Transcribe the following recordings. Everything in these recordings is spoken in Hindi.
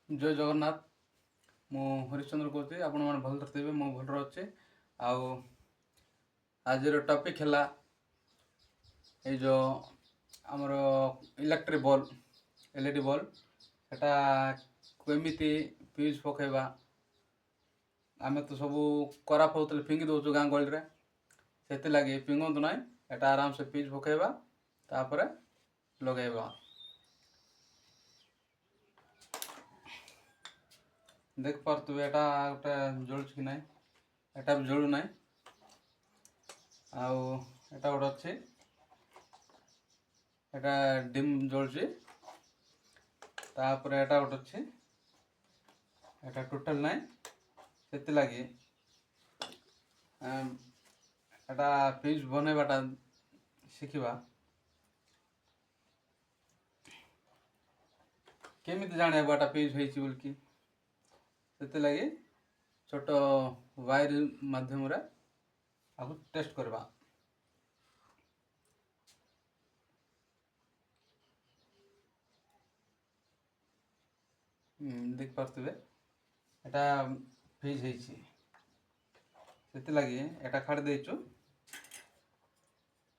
जय जगन्नाथ। मु हरिश्चंद्र कहते आपण मैंने भल थे मु भल अच्छे। आज टॉपिक है ये जो आमर इलेक्ट्रिक बल्ब एलईडी बल्ब एटा केमिति फ्यूज पकेबा। आम तो सब खराब होते फिंगी दौचु गाँ गहली में से लगे फिंगतु ना एटा आराम से फ्यूज पकेबा तापर लगेबा। देख पारे एटा गोटे जलुच कि ना एटा भी जलू ना आटा गोटे अच्छे एटा डिम जलुची तापर एटा गोटे अच्छे एटा टोटल ना से लगे एटा फ्यूज बनवाटा शिखा केमी जाने एटा फ्यूज होती बोल से लगे छोट वायर माध्यम आपको टेस्ट करवा। देख पारे एटा फ्यूज से लगे एटा काढ़ी देचु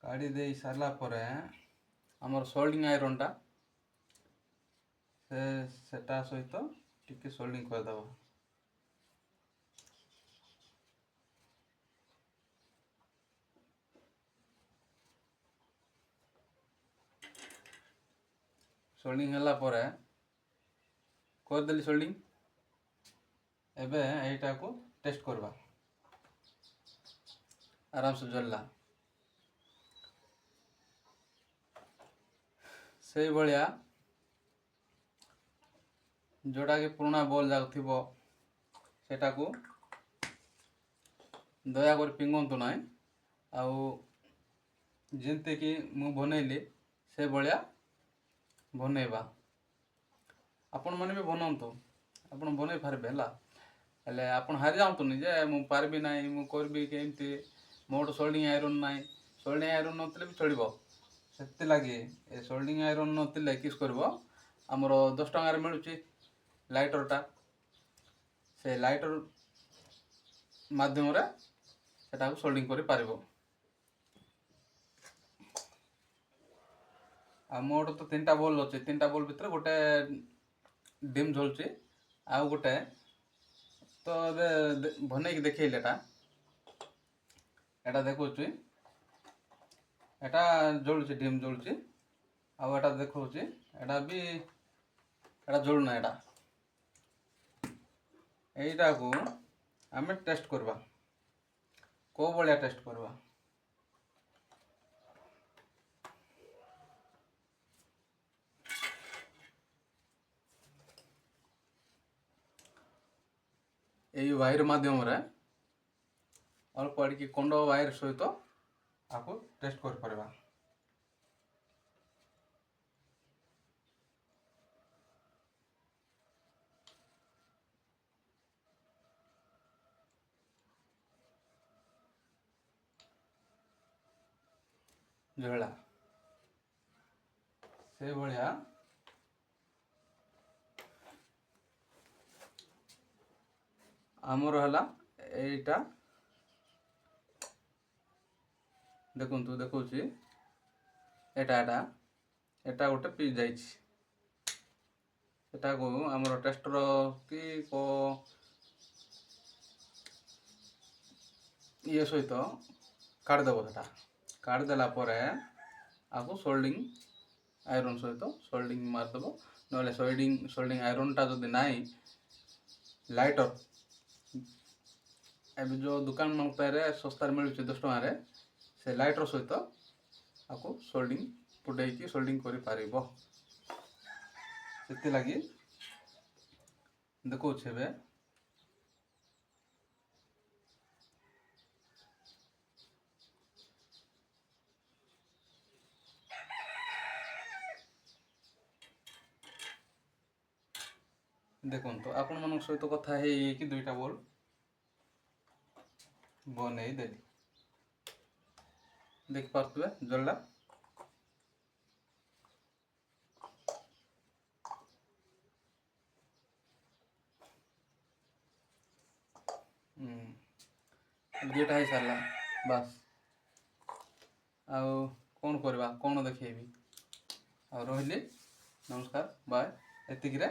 काढ़ी दे सारा पर आमर सोल्डिंग आयरन टा सेटा सहित टिके सोल्डिंग करदेव। सोल्डिंग है करदेली सोल्डिंग एबे एटा को टेस्ट करवा आराम से जलला से भाया जोटा कि पुराना बॉल जाक थी सेटा को दयाकर पिंगतु ना आमती कि मु बनैली से भाया बनैबा। आपण मैंने भी बनातु आपण बन पारे है आप हारी जातुनि जे मु पार्बी ना मु करी केमती मोट सोल्डिंग आयरन ना सोल्डिंग आयरन नथिले भी चलो से लगे ए सोल्डिंग आयरन नथिले किस कर आमर 10 टंकार मिलूँ लाइटरटा से लाइटर माध्यम से सोल्डिंग कर पार। मोट तो 3टा बल्ब अच्छे 3टा बल्ब भितर गोटे डिम जलुची आउ गोटे तो बन की देखिए एटा देखुची एटा जलुची डिम जलुची आउ एटा देखुची एटा भी एटा जलुना एटा को आम टेस्ट करवा को भाया टेस्ट करवा। यही वायर माध्यम अल्प अड़ी कंड वायर सहित आपको टेस्ट कर पारबा। जला से भाया आमर है एटा देखु देखु एटा एटा एटा गोटे पीस जाटा को आमर टेस्टर कि ये सहित काढ़देव से काढ़देला आपको सोल्डिंग आयरन सहित सोल्डिंग मारदेव ना सोल्डिंग आयरन टा जदि ना लाइटर एवं जो दुकान मान सस्तार मिलूँ 10 टकर से लाइटर सहित आपको सोल्डिंग पुटैकी सोल्डिंग कर पार से लगी देखो देखो आपण मान सहित कथा है दुईटा बल्ब बनई देली देख पारे जल्ला ଦୁଇଟା ହେଇସାରିଲା ବାସ୍। ଆଉ କ'ଣ କରିବା, କ'ଣ ଦେଖେଇବି? ଆଉ ରହିଲି, ନମସ୍କାର, ବାଏ। ଏତିକିରେ